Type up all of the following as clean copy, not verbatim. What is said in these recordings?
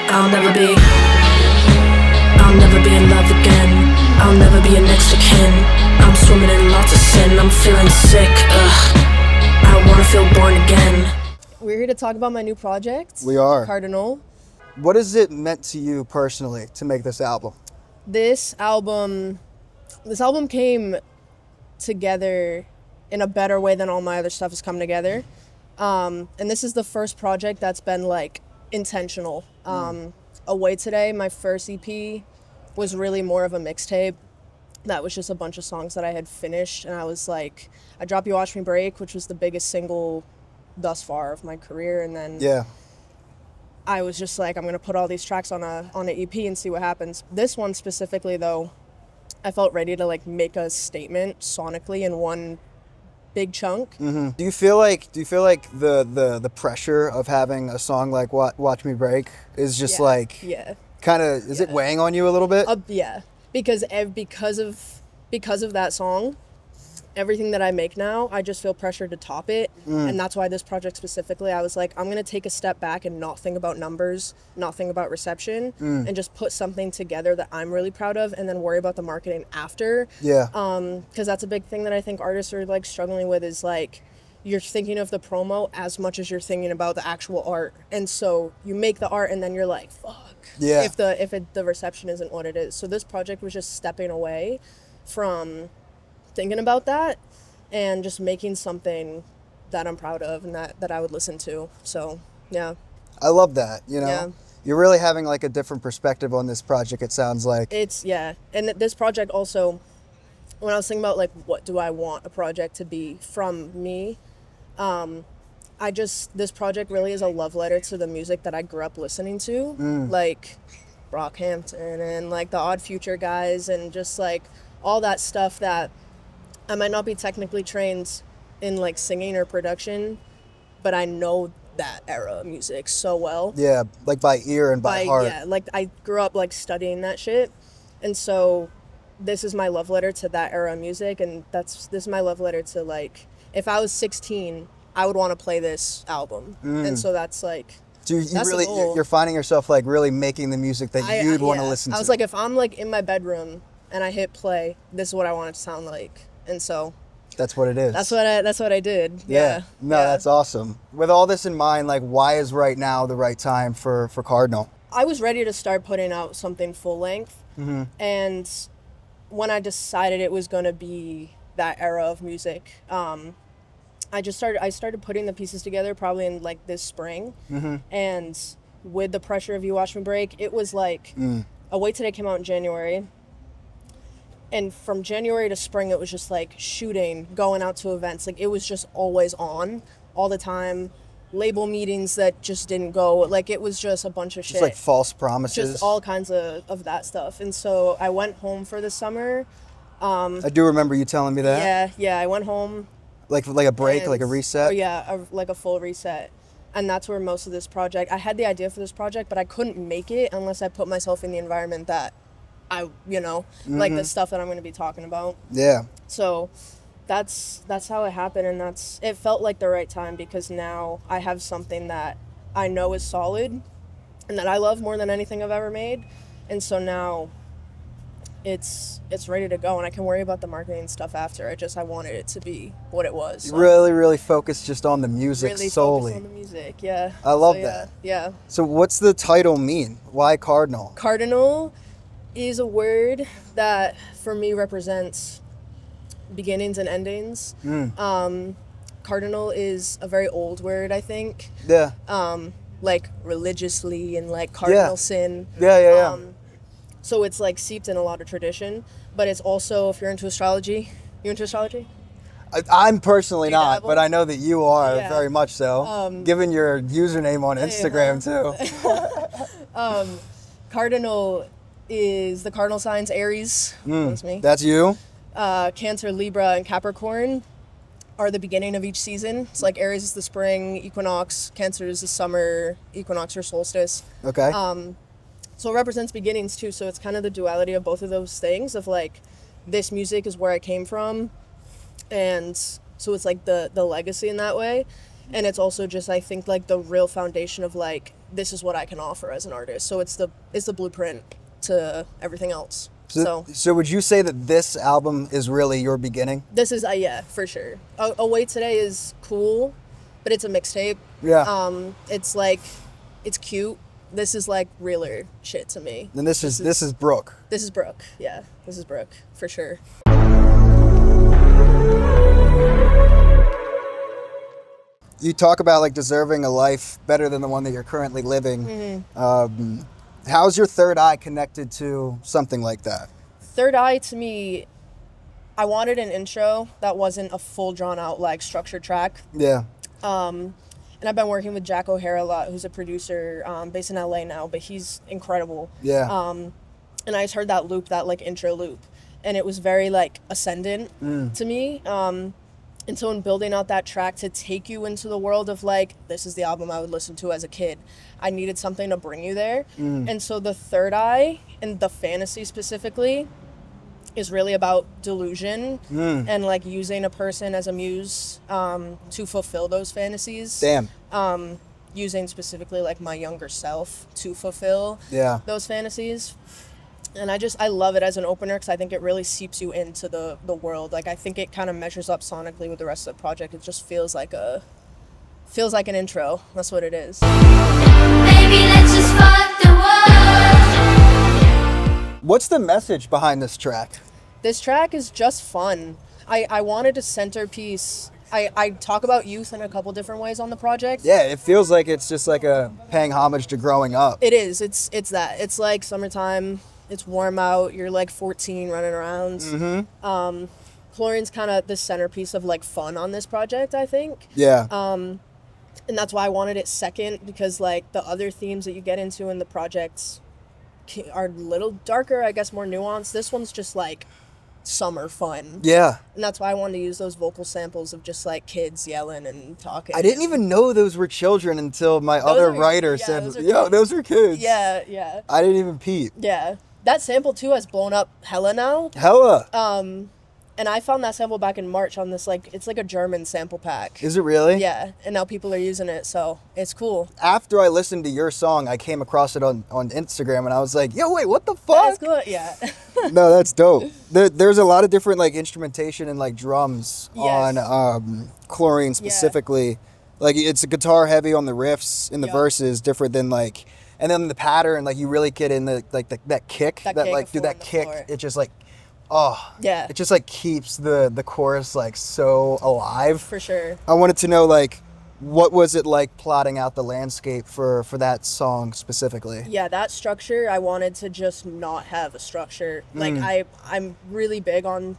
I'll never be. I'll never be in love again. I'll never be a next of kin. I'm swimming in lots of sin. I'm feeling sick. Ugh. I wanna feel born again. We're here to talk about my new project. We are. Cardinal. What has it meant to you personally to make this album? This album came together in a better way than all my other stuff has come together. And this is the first project that's been like intentional. Away Today, my first EP, was really more of a mixtape. That was just a bunch of songs that I had finished, and I was like, I dropped You Watch Me Break, which was the biggest single thus far of my career, and then I was just like, I'm gonna put all these tracks on an EP and see what happens. This one specifically, though, I felt ready to like make a statement sonically in one big chunk. Mm-hmm. Do you feel like the pressure of having a song like Watch Me Break is just kind of is it weighing on you a little bit? Yeah, because of that song, everything that I make now, I just feel pressured to top it. And that's why this project specifically, I was like, I'm going to take a step back and not think about numbers, not think about reception, and just put something together that I'm really proud of and then worry about the marketing after. Yeah. Because that's a big thing that I think artists are like struggling with is like, you're thinking of the promo as much as you're thinking about the actual art. And so you make the art and then you're like, fuck. Yeah. If the reception isn't what it is. So this project was just stepping away from thinking about that and just making something that I'm proud of and that I would listen to. So, yeah. I love that, you know? Yeah. You're really having like a different perspective on this project, it sounds like. And this project also, when I was thinking about like, what do I want a project to be from me, this project really is a love letter to the music that I grew up listening to, like Brockhampton and like the Odd Future guys and just like all that stuff that I might not be technically trained in like singing or production, but I know that era of music so well. Yeah, like by ear and by heart. Yeah, like I grew up like studying that shit. And so this is my love letter to that era of music, and this is my love letter to like, if I was 16, I would want to play this album. And so that's like, so you're finding yourself like really making the music that you'd want to listen to. I was like, if I'm like in my bedroom and I hit play, this is what I want it to sound like. And so that's what it is. That's what I did. Yeah. No, that's awesome. With all this in mind, like why is right now the right time for Cardinal? I was ready to start putting out something full length. And when I decided it was going to be that era of music, I started putting the pieces together probably in like this spring. And with the pressure of You Watch Me Break, it was like Away Today came out in January. And from January to spring, it was just like shooting, going out to events. Like it was just always on all the time. Label meetings that just didn't go. Like it was just a bunch of shit. Just like false promises. Just all kinds of that stuff. And so I went home for the summer. I do remember you telling me that. Yeah, I went home. Like a break, like a reset? Oh yeah, like a full reset. And that's where most of this project, I had the idea for this project, but I couldn't make it unless I put myself in the environment that like the stuff that I'm going to be talking about. Yeah. So that's how it happened, and it felt like the right time because now I have something that I know is solid and that I love more than anything I've ever made. And so now it's ready to go, and I can worry about the marketing stuff after. I wanted it to be what it was. So. Really focused just on the music really solely. Focused on the music, yeah. I love that. Yeah. So what's the title mean? Why Cardinal? Cardinal is a word that for me represents beginnings and endings. Cardinal is a very old word, I think. Yeah. Like religiously and like cardinal sin. Yeah. So it's like seeped in a lot of tradition, but it's also, if you're into astrology, you into astrology? I'm personally not, but I know that you are very much so, given your username on Instagram too. Cardinal is the cardinal signs, Aries, that's me. That's you? Cancer, Libra, and Capricorn are the beginning of each season. It's like Aries is the spring equinox, Cancer is the summer equinox or solstice. Okay. So it represents beginnings too, so it's kind of the duality of both of those things of like, this music is where I came from, and so it's like the legacy in that way. And it's also just, I think, like the real foundation of like this is what I can offer as an artist. So it's the blueprint to everything else. So would you say that this album is really your beginning? This is, yeah, for sure. Away Today is cool, but it's a mixtape. Yeah. It's like, it's cute. This is like realer shit to me. And this is Brooke. This is Brooke. Yeah, this is Brooke for sure. You talk about like deserving a life better than the one that you're currently living. Mm-hmm. How's your third eye connected to something like that? Third Eye to me, I wanted an intro that wasn't a full drawn out like structured track. Yeah. And I've been working with Jack O'Hara a lot, who's a producer based in LA now, but he's incredible. Yeah. And I just heard that loop, that like intro loop, and it was very like ascendant to me. And so in building out that track to take you into the world of like, this is the album I would listen to as a kid, I needed something to bring you there. And so the third eye and the fantasy specifically is really about delusion and like using a person as a muse to fulfill those fantasies. Damn. Using specifically like my younger self to fulfill those fantasies. And I love it as an opener because I think it really seeps you into the world. Like I think it kind of measures up sonically with the rest of the project. It just feels like an intro. That's what it is. Baby, let's just fuck the world. What's the message behind this track? This track is just fun. I wanted a centerpiece. I talk about youth in a couple different ways on the project. Yeah, it feels like it's just like a paying homage to growing up. It is. It's that. It's like summertime. It's warm out. You're like 14 running around. Mm-hmm. CHLORINE's kind of the centerpiece of like fun on this project, I think. Yeah. And that's why I wanted it second, because like the other themes that you get into in the projects are a little darker, I guess more nuanced. This one's just like summer fun. Yeah. And that's why I wanted to use those vocal samples of just like kids yelling and talking. I didn't even know those were children until my other writer said, yo, those are kids. Yeah. I didn't even peep. Yeah. That sample too has blown up hella now. Hella. And I found that sample back in March on this like, it's like a German sample pack. Is it really? Yeah. And now people are using it, so it's cool. After I listened to your song, I came across it on Instagram and I was like, yo, wait, what the fuck? That's cool. Yeah. No, that's dope. There's a lot of different like instrumentation and like drums on CHLORINE specifically. Yeah. Like it's a guitar heavy on the riffs in the verses, different than like, and then the pattern, like you really get in the like that kick, that like do that kick. It just like, it just like keeps the chorus like so alive. For sure. I wanted to know like, what was it like plotting out the landscape for that song specifically? Yeah, that structure, I wanted to just not have a structure. Like I'm really big on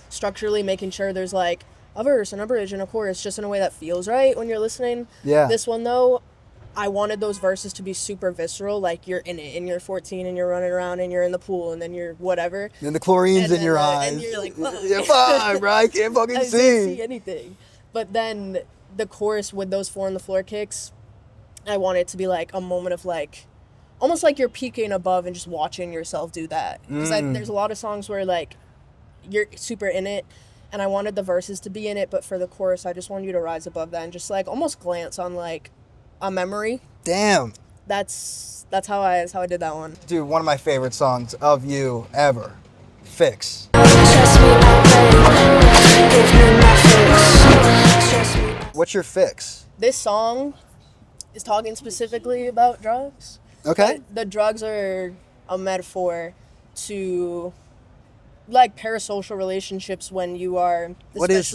structurally making sure there's like a verse and a bridge and a chorus just in a way that feels right when you're listening. Yeah. This one though, I wanted those verses to be super visceral, like you're in it and you're 14 and you're running around and you're in the pool and then you're whatever. And the chlorine's in your eyes. And you're like, whoa. You're fine, bro. I can't fucking I see. can't see anything. But then the chorus with those 4 on the floor kicks, I want it to be like a moment of like, almost like you're peeking above and just watching yourself do that. Because there's a lot of songs where like you're super in it and I wanted the verses to be in it, but for the chorus, I just wanted you to rise above that and just like almost glance on like a memory. Damn. That's how I did that one. Dude, one of my favorite songs of you ever. FIXX. What's your FIXX? This song is talking specifically about drugs. Okay. But the drugs are a metaphor to like parasocial relationships when you are what is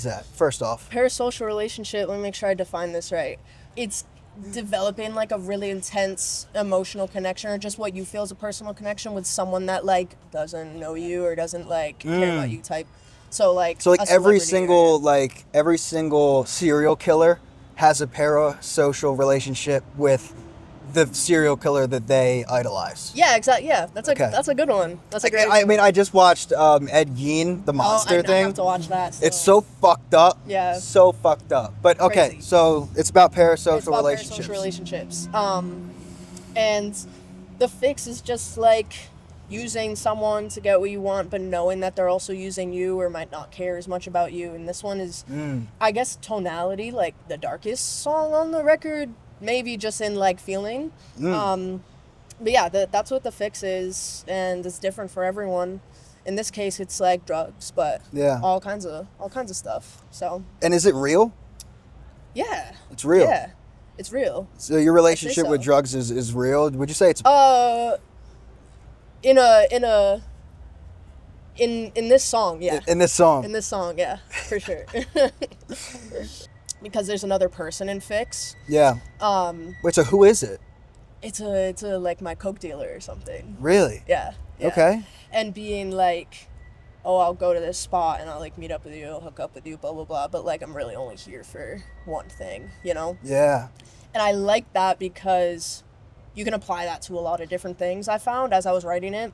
that? First off. Parasocial relationship, let me make sure I define this right. It's developing like a really intense emotional connection or just what you feel is a personal connection with someone that like doesn't know you or doesn't like care about you type. So like every single serial killer has a parasocial relationship with the serial killer that they idolize. Yeah, exactly. Yeah, that's a good one. That's a great. I mean, I just watched Ed Gein, the monster thing. I have to watch that. Still. It's so fucked up. Yeah. So fucked up. But okay, Crazy. So it's about parasocial relationships. And the FIXX is just like using someone to get what you want, but knowing that they're also using you or might not care as much about you. And this one is, I guess, tonality, like the darkest song on the record. maybe just in like feeling. But yeah, that's what the FIXX is, and it's different for everyone. In this case, it's like drugs, but all kinds of stuff. So. And is it real? Yeah. It's real. Yeah, it's real. So your relationship with drugs is real? Would you say it's? In this song, yeah. In this song. In this song, yeah, for sure. Because there's another person in FIXX. Yeah. Wait, so who is it? It's a like my coke dealer or something. Really? Yeah. Okay. And being like, oh, I'll go to this spot and I'll like meet up with you, I'll hook up with you, blah blah blah. But like I'm really only here for one thing, you know? Yeah. And I like that because you can apply that to a lot of different things. I found as I was writing it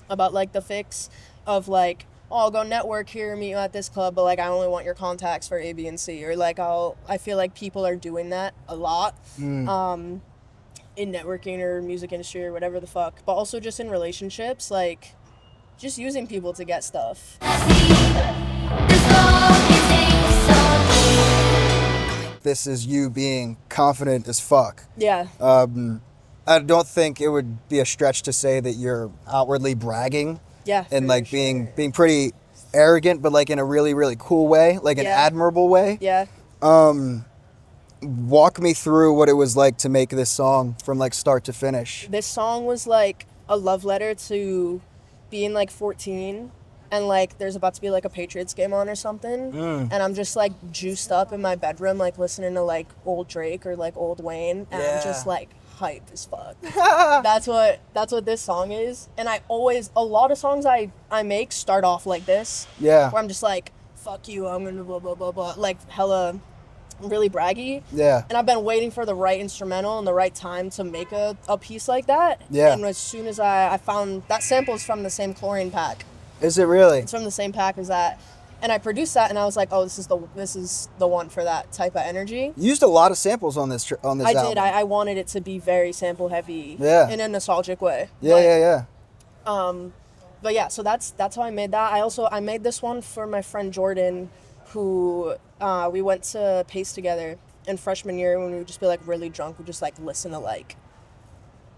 about like the FIXX of like, oh, I'll go network here, meet you at this club, but like I only want your contacts for A, B, and C. Or like I feel like people are doing that a lot. In networking or music industry or whatever the fuck, but also just in relationships, like just using people to get stuff. This is you being confident as fuck. Yeah. I don't think it would be a stretch to say that you're outwardly bragging. Yeah. And like being pretty arrogant, but like in a really, really cool way, like an admirable way. Yeah. Walk me through what it was like to make this song from like start to finish. This song was like a love letter to being like 14 and like there's about to be like a Patriots game on or something and I'm just like juiced up in my bedroom like listening to like old Drake or like old Wayne and I'm just like hype as fuck. That's what this song is. And a lot of songs I make start off like this. Yeah. Where I'm just like, fuck you, I'm gonna blah blah blah blah, like hella really braggy. Yeah. And I've been waiting for the right instrumental and the right time to make a piece like that. Yeah. And as soon as I found that sample is from the same CHLORINE pack. Is it really? It's from the same pack as that. And I produced that and I was like, oh, this is the one for that type of energy. You used a lot of samples on this album. I did. I wanted it to be very sample heavy. Yeah. In a nostalgic way. Yeah. But yeah, so that's how I made that. I made this one for my friend Jordan, who we went to Pace together in freshman year when we would just be like really drunk. We'd just like listen to like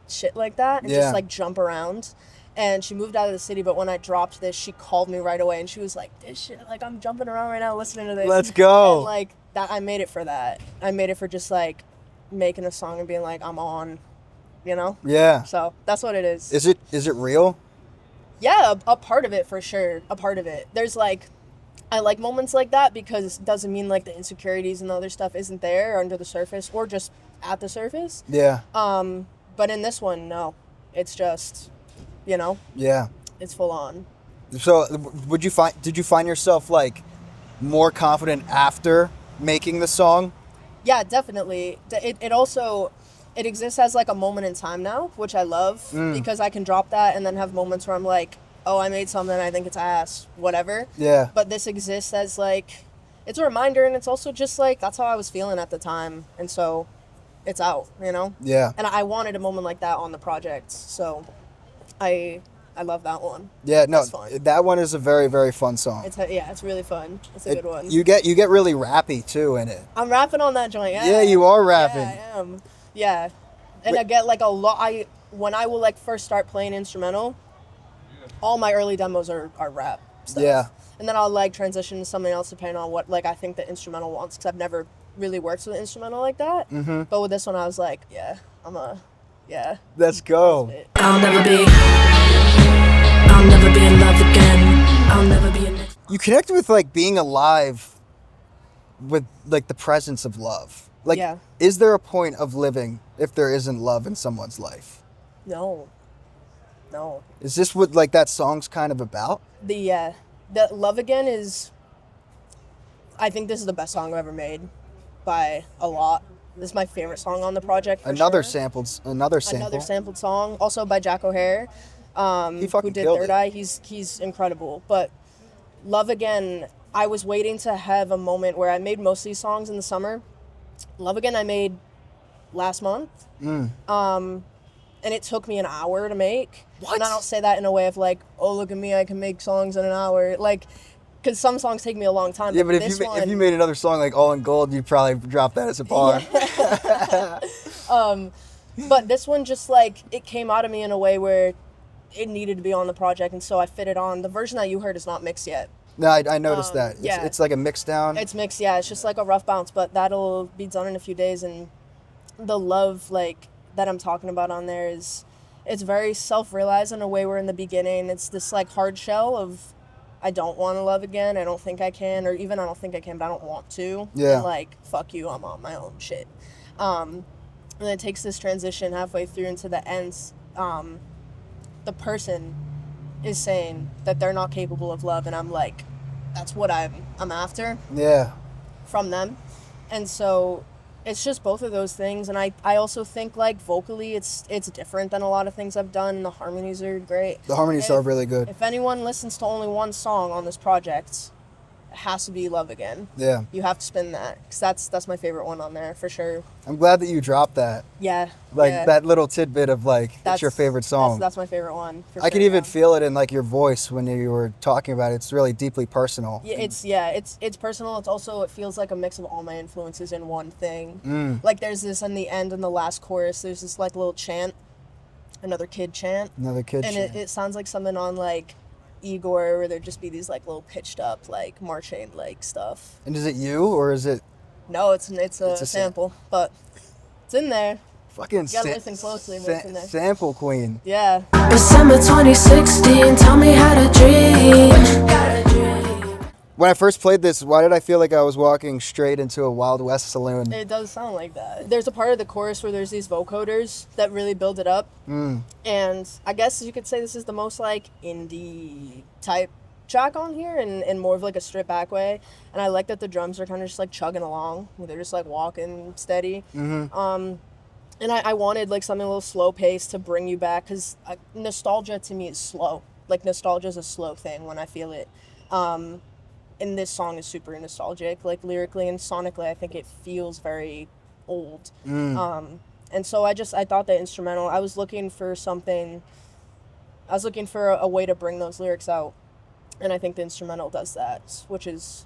shit like that and just like jump around. And she moved out of the city, but when I dropped this, she called me right away and she was like, this shit, like I'm jumping around right now listening to this. Let's go. And like that, I made it for that. I made it for just like making a song and being like, I'm on, you know? Yeah. So that's what it is. Is it real? Yeah, a part of it for sure. A part of it. There's like, I like moments like that because it doesn't mean like the insecurities and the other stuff isn't there or under the surface or just at the surface. Yeah. But in this one, no. It's just, you know? Yeah. It's full on. So did you find yourself like more confident after making the song? Yeah, definitely. It also, it exists as like a moment in time now, which I love because I can drop that and then have moments where I'm like, oh, I made something, I think it's ass, whatever. Yeah. But this exists as like, it's a reminder and it's also just like, that's how I was feeling at the time. And so it's out, you know? Yeah. And I wanted a moment like that on the project. So I love that one. Yeah, no, fun. that one is a very, very fun song. It's really fun. It's a good one. You get really rappy too in it. I'm rapping on that joint, yeah. Yeah, you are rapping. Yeah, I am. Yeah. And I get like a lot, when I will like first start playing instrumental, all my early demos are rap stuff. Yeah. And then I'll like transition to something else depending on what like I think the instrumental wants because I've never really worked with an instrumental like that. Mm-hmm. But with this one I was like, yeah. Let's go. I'll never be in love again. I'll never be in it. You connect with like being alive with like the presence of love. Like, is there a point of living if there isn't love in someone's life? No. Is this what like that song's kind of about? The Love Again is, I think this is the best song I've ever made by a lot. This is my favorite song on the project. Another sampled song, also by Jack O'Hare, who did Third Eye. He's incredible. But Love Again, I was waiting to have a moment where I made most of these songs in the summer. Love Again I made last month. And it took me an hour to make. What? And I don't say that in a way of like, oh, look at me, I can make songs in an hour. Like, because some songs take me a long time. Yeah, but this if you made another song like All in Gold, you'd probably drop that as a bar. But this one just like it came out of me in a way where it needed to be on the project, and so I fit it on. The version that you heard is not mixed yet. No, I noticed that. Yeah. It's like a mix down. It's mixed, yeah. It's just like a rough bounce, but that'll be done in a few days. And the love like that I'm talking about on there is, it's very self-realized in a way where in the beginning it's this like hard shell of I don't want to love again. I don't think I can, or even I don't think I can, but I don't want to. Yeah. And like fuck you, I'm on my own shit. And it takes this transition halfway through into the ends. The person is saying that they're not capable of love, and I'm like, that's what I'm after. Yeah. From them. And so it's just both of those things, and I also think like vocally it's different than a lot of things I've done. The harmonies are great. The harmonies are really good. If anyone listens to only one song on this project, it has to be Love Again. Yeah. You have to spin that, because that's my favorite one on there for sure. I'm glad that you dropped that. Yeah. Like yeah. that little tidbit of like, that's your favorite song. That's my favorite one. I could even feel it in like your voice when you were talking about it. It's really deeply personal. Yeah, it's personal. It's also, it feels like a mix of all my influences in one thing. Like there's this in the end, in the last chorus, there's this like little chant, another kid chant. Another kid and chant. it sounds like something on like Igor, where there'd just be these like little pitched up like marching like stuff. And is it you or is it? No, it's a sample, but it's in there. Fucking You gotta listen closely, but it's in there. Sample queen. Yeah. December 2016, tell me how to dream. When I first played this, why did I feel like I was walking straight into a Wild West saloon? It does sound like that. There's a part of the chorus where there's these vocoders that really build it up. And I guess you could say this is the most like indie type track on here, and more of like a stripped back way. And I like that the drums are kind of just like chugging along. They're just like walking steady. And I wanted like something a little slow paced to bring you back, because nostalgia to me is slow. Like nostalgia is a slow thing when I feel it. And this song is super nostalgic, like lyrically and sonically. I think it feels very old. And so I thought the instrumental, I was looking for a way to bring those lyrics out. And I think the instrumental does that, which is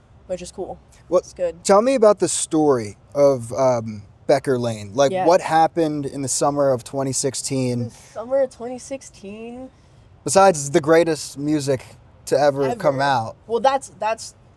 cool. Well, it's good. Tell me about the story of Becker Lane. Like what happened in the summer of 2016? The summer of 2016. Besides the greatest music to ever come out. Well, that's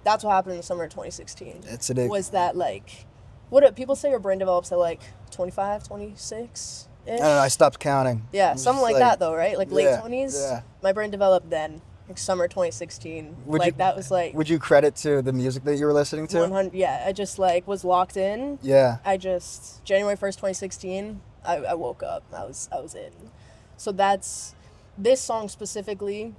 what happened in the summer of 2016. Was that like, what do people say your brain develops at like 25, 26? I don't know, I stopped counting. Yeah, something like that though, right? Like late 20s. Yeah. My brain developed then, like summer 2016. That was like. Would you credit to the music that you were listening to? 100. Yeah, I just like was locked in. Yeah. January 1st, 2016. I woke up. I was in. So that's this song specifically,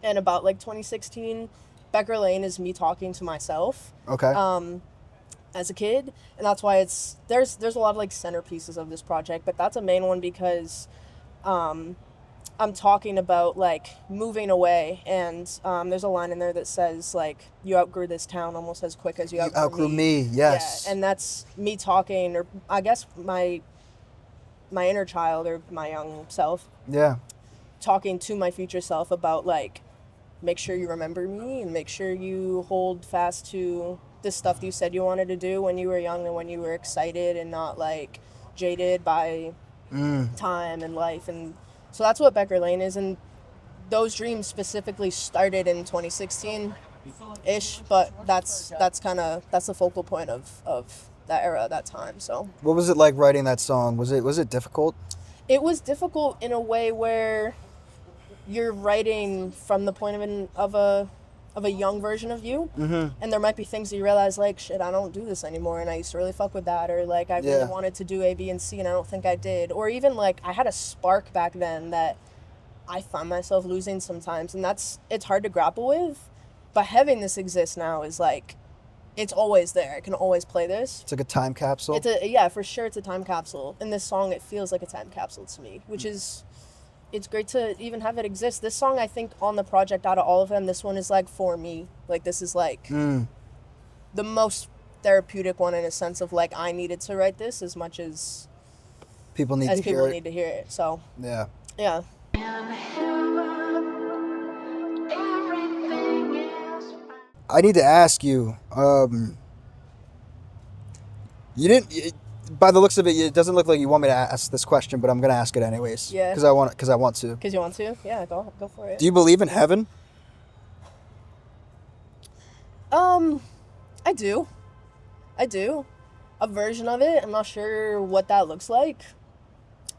and about like 2016. Becker Lane is me talking to myself. Okay. As a kid, and that's why there's a lot of like centerpieces of this project, but that's a main one because I'm talking about like moving away, and there's a line in there that says like, you outgrew this town almost as quick as you outgrew me. Yes. Yeah, and that's me talking, or I guess my inner child or my young self. Yeah. Talking to my future self about like, make sure you remember me and make sure you hold fast to the stuff you said you wanted to do when you were young and when you were excited and not like jaded by time and life. And so that's what Becker Lane is. And those dreams specifically started in 2016-ish, but that's the focal point of that era, that time. So what was it like writing that song? Was it difficult? It was difficult in a way where you're writing from the point of a young version of you, and there might be things that you realize like, shit, I don't do this anymore, and I used to really fuck with that, or like I really wanted to do A, B, and C, and I don't think I did, or even like I had a spark back then that I find myself losing sometimes, and it's hard to grapple with, but having this exist now is like, it's always there. I can always play this. It's like a time capsule. For sure, it's a time capsule. In this song, it feels like a time capsule to me, which is. It's great to even have it exist. This song, I think, on the project, out of all of them, this one is like for me. Like this is like the most therapeutic one in a sense of like I needed to write this as much as people need to hear it. So yeah. I need to ask you. You didn't. By the looks of it, it doesn't look like you want me to ask this question, but I'm gonna ask it anyways. Yeah. Because I want to. Because you want to? Yeah, go for it. Do you believe in heaven? I do. A version of it. I'm not sure what that looks like.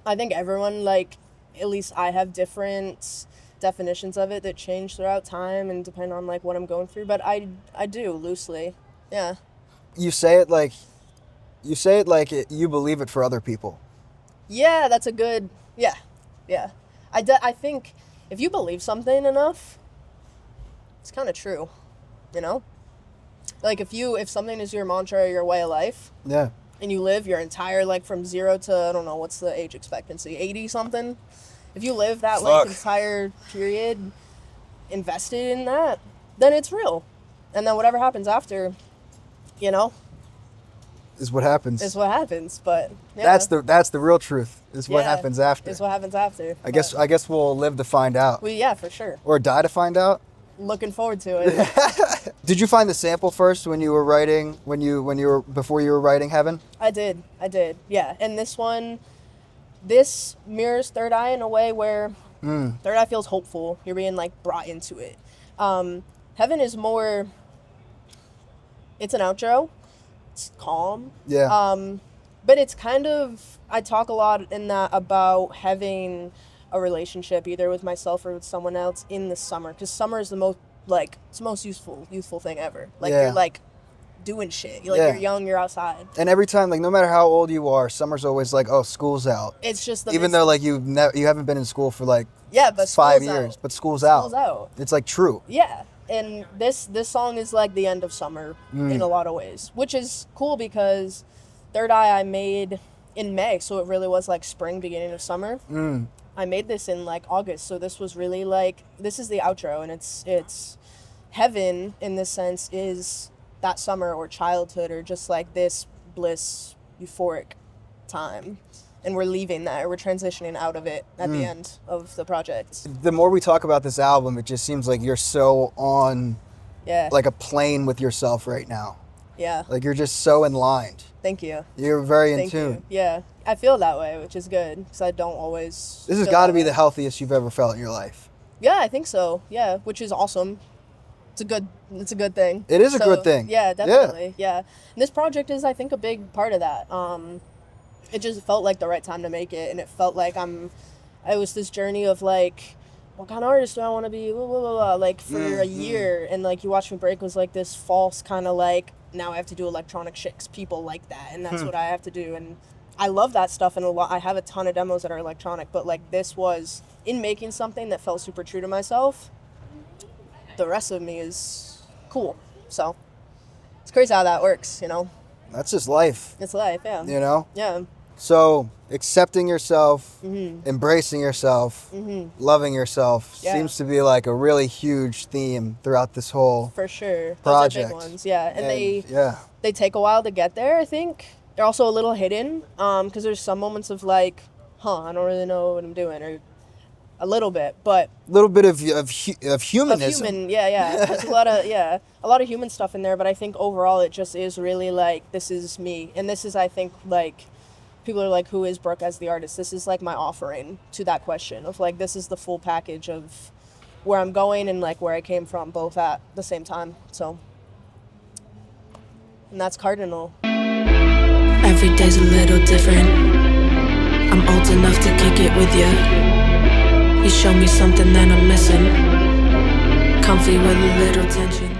I think everyone, like, at least I have different definitions of it that change throughout time and depend on, like, what I'm going through. But I do, loosely. Yeah. You say it like you believe it for other people. Yeah, that's a good... Yeah. I think if you believe something enough, it's kind of true, you know? Like, if something is your mantra or your way of life... Yeah. And you live your entire, like, from 0 to, I don't know, what's the age expectancy, 80-something? If you live that, like, entire period invested in that, then it's real. And then whatever happens after, you know... Is what happens. But yeah. That's the real truth. Is what happens after. Is what happens after. I guess we'll live to find out. Well, yeah, for sure. Or die to find out. Looking forward to it. Did you find the sample first when you were writing before you were writing Heaven? I did. Yeah. And this mirrors Third Eye in a way where Third Eye feels hopeful. You're being, like, brought into it. Heaven is more, it's an outro. It's calm. Yeah. But it's kind of, I talk a lot in that about having a relationship either with myself or with someone else in the summer, because summer is the most, like, it's the most youthful thing ever. Like, you're, like, doing shit. You're young, you're outside. And every time, like, no matter how old you are, summer's always like, oh, school's out. It's just even though, like, you haven't been in school for, like, but 5 years, but school's out. It's, like, true. Yeah. And this song is like the end of summer in a lot of ways, which is cool because Third Eye I made in May, so it really was like spring, beginning of summer. I made this in like August, so this was really like, this is the outro, and it's Heaven in this sense is that summer or childhood or just like this bliss, euphoric time. And we're leaving that, we're transitioning out of it at the end of the project. The more we talk about this album, it just seems like you're so on like a plane with yourself right now. Yeah. Like you're just so in line. Thank you. You're very in tune. Yeah. I feel that way, which is good, because I don't always... This has got to be the healthiest you've ever felt in your life. Yeah, I think so. Yeah, which is awesome. It's a good thing. It is a good thing. Yeah, definitely. Yeah. And this project is, I think, a big part of that. It just felt like the right time to make it, and it felt like it was this journey of like, what kind of artist do I want to be, like for a year, and like You Watch Me Break was like this false kind of like, now I have to do electronic shit 'cause people like that, and that's what I have to do, and I love that stuff, and I have a ton of demos that are electronic, but like this was, in making something that felt super true to myself, the rest of me is cool, so it's crazy how that works, you know? That's just life. It's life, yeah. You know? Yeah. So, accepting yourself, embracing yourself, loving yourself seems to be like a really huge theme throughout this whole for sure project. Those are big ones, yeah. And they take a while to get there, I think. They're also a little hidden, because there's some moments of like, I don't really know what I'm doing, or a little bit, but a little bit of humanism. Yeah. There's a lot of human stuff in there, but I think overall it just is really like, this is me, and this is, I think, like, people are like, who is Brooke as the artist? This is like my offering to that question of like, this is the full package of where I'm going and like where I came from, both at the same time. So, and that's Cardinal. Every day's a little different. I'm old enough to kick it with you. You show me something that I'm missing. Comfy with a little tension.